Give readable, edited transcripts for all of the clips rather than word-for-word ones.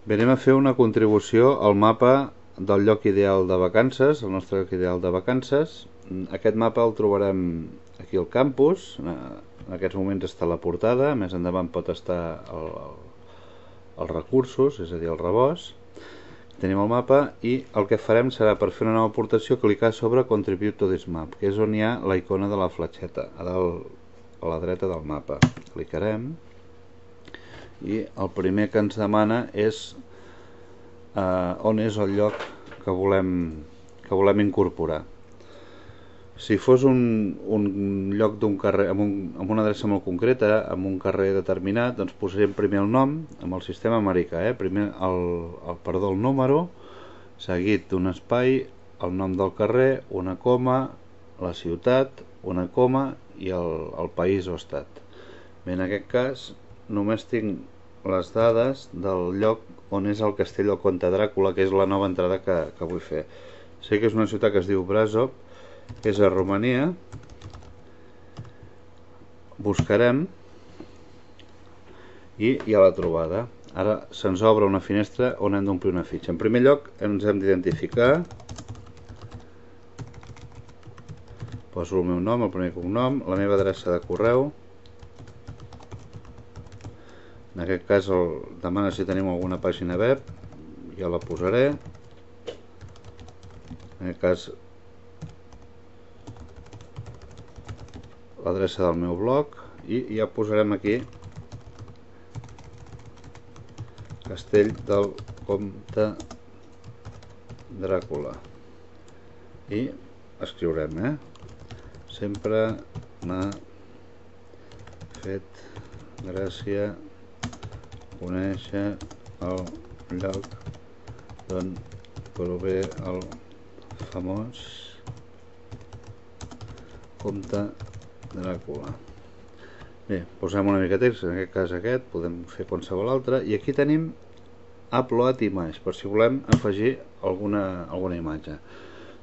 Bé, anem a fer una contribució al mapa del lloc ideal de vacances, el nostre lloc ideal de vacances. Aquest mapa el trobarem aquí al campus, en aquests moments està a la portada, més endavant pot estar als recursos, és a dir, al rebost. Tenim el mapa i el que farem serà, per fer una nova aportació, clicar sobre Contribute to this map, que és on hi ha la icona de la fletxeta, a dalt a la dreta del mapa. Clicarem i el primer que ens demana és on és el lloc que volem incorporar. Si fos un lloc d'un carrer amb una adreça molt concreta, amb un carrer determinat, doncs posaríem primer el nom amb el sistema americà, primer el número, seguit d'un espai, el nom del carrer, una coma, la ciutat, una coma i el país o estat. Bé, en aquest cas només tinc les dades del lloc on és el castell del Comte Dràcula, que és la nova entrada que vull fer. Sé que és una ciutat que es diu Brasov, que és a Romania. Buscarem i ja l'ha trobada. Ara se'ns obre una finestra on hem d'omplir una fitxa. En primer lloc ens hem d'identificar. Poso el meu nom, el primer cognom, la meva adreça de correu. En aquest cas demana si tenim alguna pàgina web, ja la posaré. En aquest cas l'adreça del meu blog i ja posarem aquí Castell del Comte Dràcula i escriurem sempre m'ha fet gràcia conèixer el lloc d'on prové el famós Comte Dràcula. Bé, posem una mica de text, en aquest cas aquest, podem fer qualsevol altre, i aquí tenim Upload Image, per si volem afegir alguna imatge.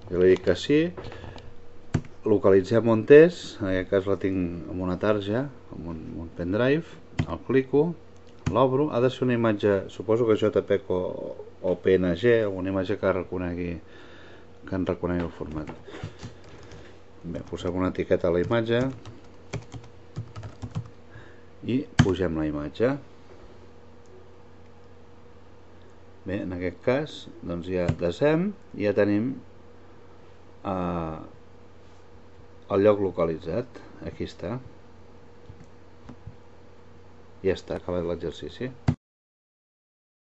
Jo li dic que sí, localitzem on és, en aquest cas la tinc en una tarja, en un pendrive, el clico, l'obro, ha de ser una imatge, suposo que JPEG o PNG, o una imatge que en reconegui el format. Bé, posem una etiqueta a la imatge i pugem la imatge. Bé, en aquest cas doncs ja desem i ja tenim el lloc localitzat. Aquí està. Ja està acabat l'exercici.